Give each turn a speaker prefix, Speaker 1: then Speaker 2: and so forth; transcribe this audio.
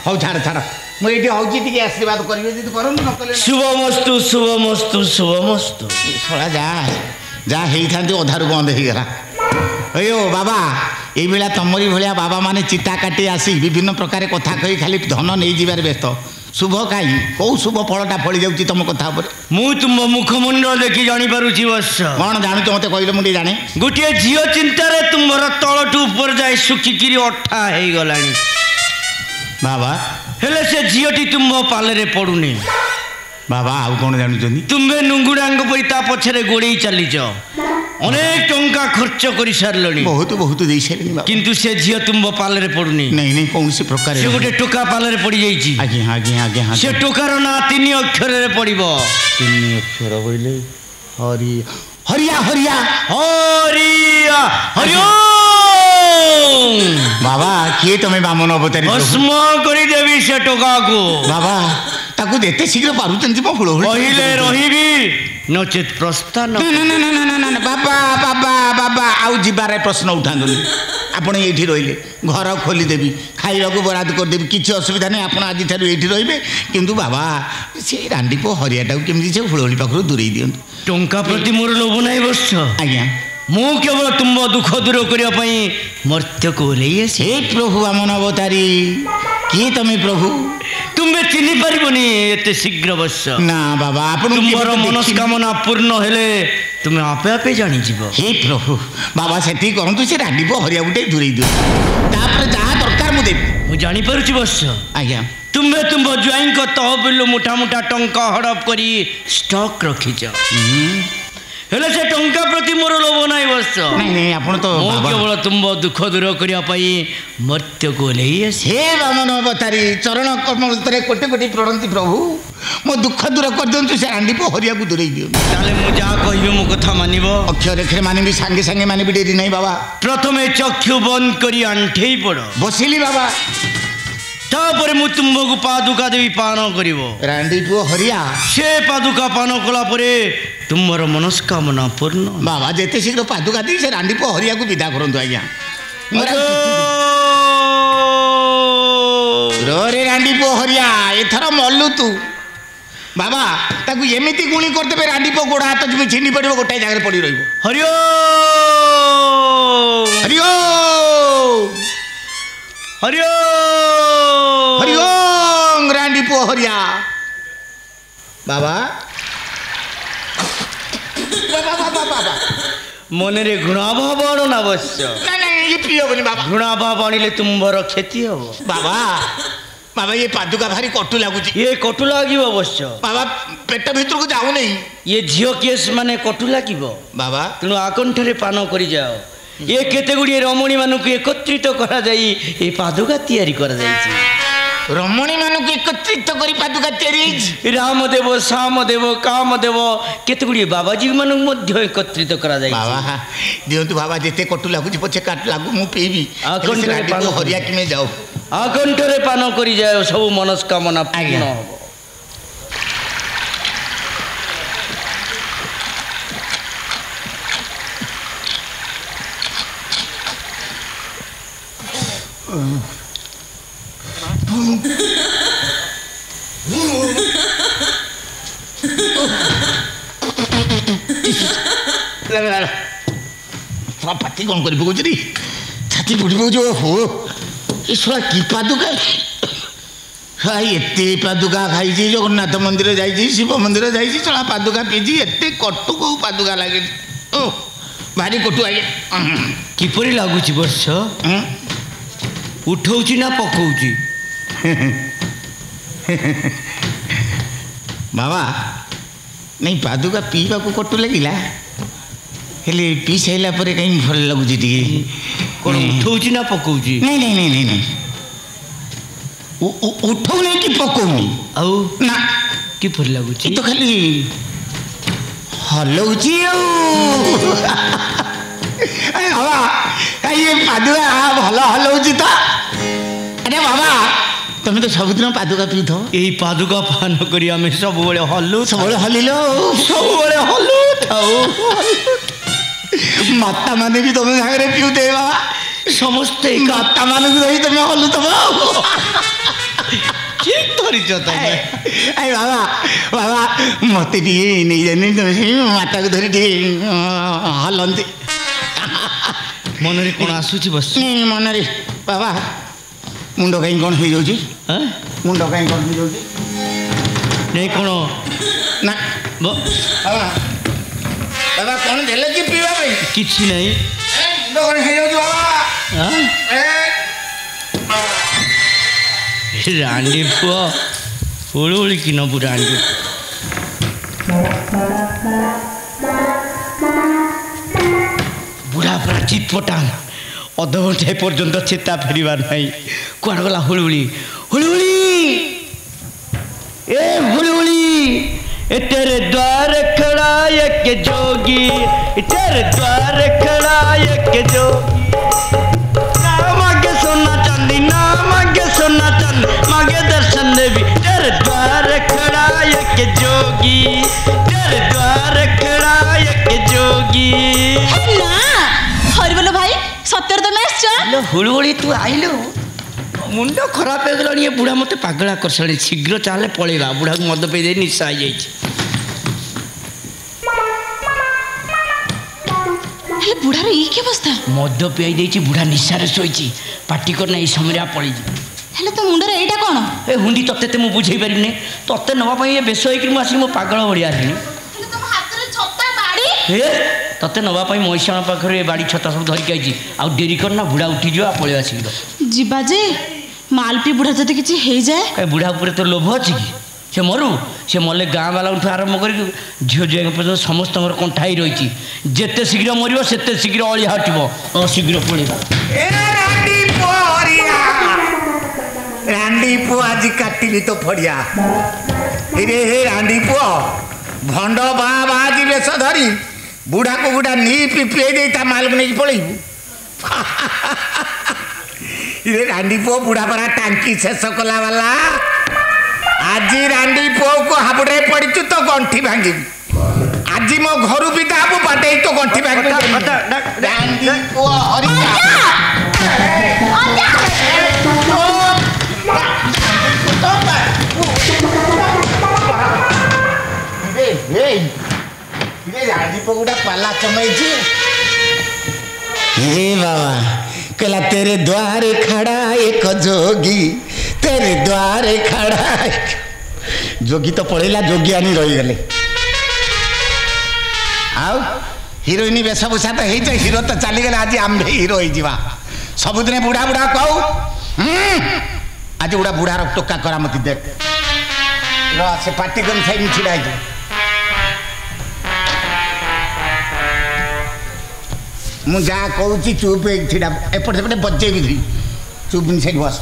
Speaker 1: ହଉ ଛାଡ଼ ଛାଡ଼ ମୁଁ ଏଇଠି ହେଉଛି ଟିକେ ଆଶୀର୍ବାଦ କରିବେ ଯଦି କରନ୍ତୁ ନ କଲେ
Speaker 2: ଶୁଭମସ୍ତୁ ଶୁଭମସ୍ତୁ ଶୁଭମସ୍ତୁ।
Speaker 1: ଶଳା ଯାହା ହେଇଥାନ୍ତି ଅଧାରୁ ବନ୍ଦ ହେଇଗଲା। ଏଇ ବାବା ଏଇଭଳିଆ ତମରି ଭଳିଆ ବାବା ମାନେ ଚିତା କାଟି ଆସି ବିଭିନ୍ନ ପ୍ରକାର କଥା କହି ଖାଲି ଧନ ନେଇଯିବାରେ ବ୍ୟସ୍ତ। ଶୁଭ କାହିଁ କୋଉ ଶୁଭ ଫଳଟା ଫଳି ଯାଉଛି ତମ କଥା ଉପରେ?
Speaker 2: ମୁଁ ତୁମ ମୁଖମଣ୍ଡଳ ଦେଖି ଜାଣିପାରୁଛି ବତ୍ସ।
Speaker 1: କ'ଣ ଜାଣୁଛ ମୋତେ କହିଲେ ମୁଁ ଟିକେ ଜାଣେ।
Speaker 2: ଗୋଟିଏ ଝିଅ ଚିନ୍ତାରେ ତୁମର ତଳଠୁ ଉପରେ ଯାଏ ଶୁଖିକିରି ଅଠା ହେଇଗଲାଣି
Speaker 1: ବାବା।
Speaker 2: ହେଲେ ସେ ଝିଅଟି ତୁମ ପାଲରେ ପଡୁନି
Speaker 1: ବାବା। ଆଉ କ'ଣ ଜାଣୁଛନ୍ତି?
Speaker 2: ତୁମେ ନୁଙ୍ଗୁଡ଼ାଙ୍କ ପରି ତା ପଛରେ ଗୋଡ଼େଇ ଚାଲିଛ, ଅନେକ ଟଙ୍କା ଖର୍ଚ୍ଚ କରି ସାରିଲଣି,
Speaker 1: ବହୁତ ଦେଇ ସାରିଲିଣି,
Speaker 2: କିନ୍ତୁ ସେ ଝିଅ ତୁମ ପାଲରେ ପଡୁନି।
Speaker 1: ନାଇଁ କୌଣସି ପ୍ରକାର
Speaker 2: ସେ ଗୋଟେ ଟୋକା ପାଲରେ ପଡ଼ିଯାଇଛି।
Speaker 1: ଆଜ୍ଞା ଆଜ୍ଞା ଆଜ୍ଞା।
Speaker 2: ସେ ଟୋକାର ନାଁ 3 ଅକ୍ଷରରେ ପଡ଼ିବ।
Speaker 1: 3 ଅକ୍ଷର ବୋଇଲେ ହରିଆ ହରିଆ
Speaker 2: ହରିଆ ହରିଓ।
Speaker 1: ବାବା କିଏ ତମେ ବାମନ ଅବତାରୀ?
Speaker 2: ଭସ୍ମ କରିଦେବି ସେ ଟୋକାକୁ।
Speaker 1: ବାବା ତାକୁ ଏତେ ଶୀଘ୍ର ପାରୁଛନ୍ତି
Speaker 2: କହିଲେ ରହିବି ନଚେତ ପ୍ରସ୍ଥାନ।
Speaker 1: ବାବା ବାବା ବାବା ଆଉ ଯିବାରେ ପ୍ରଶ୍ନ ଉଠାନ୍ତୁନି। ଆପଣ ଏଇଠି ରହିଲେ ଘର ଖୋଲିଦେବି, ଖାଇବାକୁ ବରାଦ କରିଦେବି, କିଛି ଅସୁବିଧା ନାହିଁ। ଆପଣ ଆଜିଠାରୁ ଏଇଠି ରହିବେ। କିନ୍ତୁ ବାବା ସେ ରାଣ୍ଡିପୁଅ ହରିଆଟାକୁ କେମିତି ସେ ହୁଳହୁଳି ପାଖରୁ ଦୂରେଇ ଦିଅନ୍ତୁ।
Speaker 2: ଟଙ୍କା ପ୍ରତି ମୋର ଲୋଭ ନାହିଁ ବତ୍ସ।
Speaker 1: ଆଜ୍ଞା
Speaker 2: ମୁଁ କେବଳ ତୁମ ଦୁଃଖ ଦୂର କରିବା ପାଇଁ ମର୍ତ୍ତ୍ୟକୁ ଓହ୍ଲେଇ ଆସି।
Speaker 1: ହେ ପ୍ରଭୁ ବାମନ ଅବତାରୀ କିଏ ତମେ ପ୍ରଭୁ?
Speaker 2: ତୁମେ ଚିହ୍ନି ପାରିବନି ଏତେ ଶୀଘ୍ର ବତ୍ସ।
Speaker 1: ନା ବାବା ଆପଣ
Speaker 2: ତୁମର ମନସ୍କାମନା ପୂର୍ଣ୍ଣ ହେଲେ ତୁମେ ଆପେ ଆପେ ଜାଣିଯିବ।
Speaker 1: ହେ ପ୍ରଭୁ ବାବା ସେତିକି କରନ୍ତୁ, ସେ ରାଣ୍ଡିପୁଅ ହରିଆ ଗୋଟେ ଦୂରେଇ ଦିଅନ୍ତୁ, ତାପରେ ଯାହା ଦରକାର ମୁଁ ଦେବି।
Speaker 2: ମୁଁ ଜାଣିପାରୁଛି ବତ୍ସ।
Speaker 1: ଆଜ୍ଞା
Speaker 2: ତୁମେ ତୁମ ଜ୍ୱାଇଁଙ୍କ ତହବିଲରୁ ମୁଠା ମୁଠା ଟଙ୍କା ହଡପ କରି ଷ୍ଟକ୍ ରଖିଛ, ହେଲେ ସେ ଟଙ୍କା ପ୍ରତି ମୋର ଲୋଭ ନାହିଁ ବତ୍ସ।
Speaker 1: ନାଇଁ ଆପଣ ତ
Speaker 2: ମୁଁ କେବଳ ତୁମ ଦୁଃଖ ଦୂର କରିବା ପାଇଁ ମର୍ତ୍ତ୍ୟକୁ ଓହ୍ଲେଇ ଆସି।
Speaker 1: ହେ ବାମନ ଅବତାରୀ ଚରଣ କର୍ମରେ କୋଟି କୋଟି ପ୍ରଣତି ପ୍ରଭୁ, ମୋ ଦୁଃଖ ଦୂର କରିଦିଅନ୍ତୁ, ସେ ରାଣ୍ଡିପୁଅ ହରିଆକୁ ଦୂରେଇ ଦିଅନ୍ତୁ।
Speaker 2: ତାହେଲେ ମୁଁ ଯାହା କହିବି ମୋ କଥା ମାନିବ?
Speaker 1: ଅକ୍ଷରେଖରେ ମାନିବି, ସାଙ୍ଗେ ସାଙ୍ଗେ ମାନିବି, ଡେରି ନାହିଁ ବାବା।
Speaker 2: ପ୍ରଥମେ ଚକ୍ଷୁ ବନ୍ଦ କରି ଆଣ୍ଠେଇ ପଡ଼।
Speaker 1: ବସିଲି ବାବା।
Speaker 2: ତାପରେ ମୁଁ ତୁମକୁ ପାଦୁକା ଦେବି, ପାନ କରିବ।
Speaker 1: ରାଣ୍ଡିପୁଅ ହରିଆ
Speaker 2: ସେ ପାଦୁକା ପାନ କଲା ପରେ ତୁମର ମନସ୍କାମନା ପୂର୍ଣ୍ଣ।
Speaker 1: ବାବା ଯେତେ ଶୀଘ୍ର ପାଦୁକା ଦେଇ ସେ ରାଣ୍ଡିପୁଅ ହରିଆକୁ ବିଦା କରନ୍ତୁ। ଆଜ୍ଞା ରେ ରାଣ୍ଡିପୁଅ ହରିଆ ଏଥର ମଲୁ ତୁ। ବାବା ତାକୁ ଏମିତି ଗୁଣି କରିଦେବେ ରାଣ୍ଡିପୁଅ ଗୋଡ଼ ହାତ ଛିଣ୍ଡି ପଡ଼ିବ, ଗୋଟାଏ ଜାଗାରେ ପଡ଼ି ରହିବ।
Speaker 2: ହରିଓ
Speaker 1: ହରିଓ
Speaker 2: ହରିଓ
Speaker 1: ହରିଓ ରାଣ୍ଡିପୁଅ ହରିଆ। ବାବା
Speaker 2: ମନରେ ଘୃଣାଭାବ ଆଣ ନା ବତ୍ସ।
Speaker 1: ଘୃଣାଭାବ
Speaker 2: ଆଣିଲେ ତୁମର କ୍ଷତି ହବ।
Speaker 1: ବାବା ବାବା ଏ ପାଦୁକା ଭାରି କଟୁ ଲାଗୁଛି।
Speaker 2: ଇଏ କଟୁ ଲାଗିବ ବତ୍ସ।
Speaker 1: ବାବା ପେଟ ଭିତରକୁ ଯାଉନି।
Speaker 2: ଇଏ ଝିଅ କେସ୍ ମାନେ କଟୁ ଲାଗିବ
Speaker 1: ବାବା।
Speaker 2: ତେଣୁ ଆକଣ୍ଠରେ ପାନ କରିଯାଅ। ଏ କେତେ ଗୁଡ଼ିଏ ରମଣୀ ମାନଙ୍କୁ ଏକତ୍ରିତ କରାଯାଇ ଏ ପାଦୁକା ତିଆରି କରାଯାଇଛି।
Speaker 1: ରମଣୀ ମାନଙ୍କୁ ଏକତ୍ରିତ କରି ପାଦୁକା ତିଆରି ହେଇଛି।
Speaker 2: ରାମଦେବ ଶ୍ୟାମଦେବ କାମଦେବ କେତେ ଗୁଡ଼ିଏ ବାବାଜୀ ମାନଙ୍କୁ ମଧ୍ୟ ଏକତ୍ରିତ କରାଯାଇଛି।
Speaker 1: ବାବା ଦିଅନ୍ତୁ ବାବା, ଯେତେ କଟୁ ଲାଗୁଛି ପଛେ କାଟୁ ଲାଗୁ, ମୁଁ ପିଇବି। ହରିଆ କିମେ ଯାଉ।
Speaker 2: ଆକଣ୍ଠରେ ପାନ କରିଯାଅ, ସବୁ ମନସ୍କାମନା ପୂର୍ଣ୍ଣ ହବ। ପାଟି କ'ଣ କରି ପକଉଛି ରେ, ଛାତି ଫୁଟି ପକଉଛି। ଓହୋ ଏ ଶଳା କି ପାଦୁକା!
Speaker 1: ଏତେ ପାଦୁକା ଖାଇଛି, ଜଗନ୍ନାଥ ମନ୍ଦିର ଯାଇଛି, ଶିବ ମନ୍ଦିର ଯାଇଛି, ଶଳା ପାଦୁକା ପିଇଛି। ଏତେ କଟୁ କୋଉ ପାଦୁକା ଲାଗେ? ଓ ଭାରି କଟୁ ଆଜ୍ଞା।
Speaker 2: କିପରି ଲାଗୁଛି ବର୍ଷ? ଉଠଉଛି ନା ପକଉଛି?
Speaker 1: ବାବା ନାଇଁ ପାଦୁକା ପିଇବାକୁ କଟୁ ଲାଗିଲା, ହେଲେ ପିଇ ସାରିଲା ପରେ କାହିଁ ଭଲ ଲାଗୁଛି ଟିକେ।
Speaker 2: କ'ଣ ଉଠଉଛି ନା ପକଉଛି?
Speaker 1: ନାଇଁ ନାଇଁ ନାଇଁ ନାଇଁ ନାଇଁ ଉଠଉନି କି ପକଉନି।
Speaker 2: ଆଉ
Speaker 1: ନା
Speaker 2: କିପରି ଲାଗୁଛି?
Speaker 1: ତ ଖାଲି ହଲଉଛି। ଆଉ ବାବା ଇଏ ପାଦୁକା ଭଲ ହଲଉଛି ତ। ଆରେ ବାବା ତମେ ତ ସବୁଦିନ ପାଦୁକା ପିଉଥିବ।
Speaker 2: ଏଇ ପାଦୁକା ପାନ କରି ଆମେ ସବୁବେଳେ ହଲୁ,
Speaker 1: ସବୁବେଳେ ହଲିଲ,
Speaker 2: ସବୁବେଳେ ହଲୁଥାଉ।
Speaker 1: ମାତା ମାନେ ବି ତମ ସାଙ୍ଗରେ ପିଉଥିବେ ବାବା।
Speaker 2: ସମସ୍ତେ
Speaker 1: ମାତା ମାନଙ୍କୁ ଧରି ତମେ ହଲୁଥିବ।
Speaker 2: ঠিক ধরিছ তমে
Speaker 1: আই বাবা বাবা মতে ଟିକେ ନେଇଯାନି ମାତାକୁ ଧରି ଟିକେ ହଲନ୍ତି
Speaker 2: ମନରେ କ'ଣ ଆସୁଛି ବସ
Speaker 1: ମନରେ ବାବା ମୁଣ୍ଡ କାହିଁ କ'ଣ ହେଇଯାଉଛି ମୁଣ୍ଡ କାହିଁ କ'ଣ ହେଇଯାଉଛି
Speaker 2: ନାଇଁ କ'ଣ
Speaker 1: ନା ବାବା ବାବା କ'ଣ ଦେଲେ କି ପିଇବା ପାଇଁ
Speaker 2: କିଛି ନାହିଁ
Speaker 1: ମୁଣ୍ଡ କ'ଣ ହେଇଯାଉଛି ବାବା
Speaker 2: ରାଣ୍ଡି ପୁଅ ହୁଳୁହୁଳି କି ନବୁ ରାଣ୍ଡି ବୁଢ଼ା ପୁରା ଚିତପଟାଙ୍ଗ ଅଧଘଣ୍ଟାଏ ପର୍ଯ୍ୟନ୍ତ ଚେତା ଫେରିବାର ନାହିଁ କୁଆଡ଼େ ଗଲା ହୁଳୁହୁଳି ହୁଳୁହୁଳି ए हुलुली ए तेरे द्वार खड़ा एक जोगी तेरे द्वार खड़ा एक जोगी ना मांगे सोना चांदी ना मांगे सोना चांदी मांगे दर्शन देवी तेरे द्वार खड़ा एक जोगी तेरे द्वार खड़ा एक जोगी
Speaker 3: ना हरिबोल भाई सत्यर तो मैच चल
Speaker 2: हुलुली तू आइलो मुंड खराब हो गलानी बुढ़ा मत पागला कर सारे शीघ्र चाले पड़ेगा बुढ़ा को मद पे निशा आ जाए
Speaker 3: बुढ़ार ये क्या अवस्था
Speaker 2: मद पियाई देछि बुढ़ा निशारे सोईछि पार्टी करना ए समय पड़े
Speaker 3: हेले तो मुंडर एटा कोन
Speaker 2: ए हुंडी तते ते मु बुझेई परिने तते नवा पई ए बेसो होई कि मु आसी मो पागल बढिया रे
Speaker 3: हेले तुम हाथ रे छत्ता बाड़ी
Speaker 2: ए तते नवा पई महिषाण पाखरे बाड़ी छत्ता सब धरि के आइछि आ देरी करना बुढ़ा उठी जो आ पळे आसी
Speaker 3: जीवा जे मालपी बुढ़ा जते किछि हे जाए
Speaker 2: ए बुढ़ा ऊपर तो लोभ अछि कि से मरु से मले गाँ वाला उठ आरंभ कर झील झील पर्यटन समस्त कंठाई रही जिते शीघ्र मर से शीघ्र अली हटब शीघ्र पड़ेगा
Speaker 1: रांडी पु आज काटिली तो फड़िया रे रांडी पु भंड बाज बेश धरी बुढ़ा को गुड़ा नी पिपे माल को नहीं पलू रे रांडी पु बुढ़ा परा टांकी शेष कला वाला आज रांडी पु को हाबुड़े पड़चु तो गंठी भांगी आज मो घर विदा हबु बाटे तो गंठी भांगी रांडी पु हरिया रांडी पु गुड़ा पाला चमई हे बाबा कहला तेरे द्वार खड़ा एक जोगी तेरे द्वार खड़ा जोगी तो पड़ेला जोगी आनी रही गले आउ हिरोइन वेशभूषा तो हो हिरो तो चली गले आज आम हिरो हो सबुदिन बुढ़ा बुढ़ा कहू आज गुड़ा बुढ़ार टोका करामती देख से पार्टी कर छिड़ा मु जहाँ कहूँ चुप छिड़ा एपटे सेपटे बजे भी चुप से बस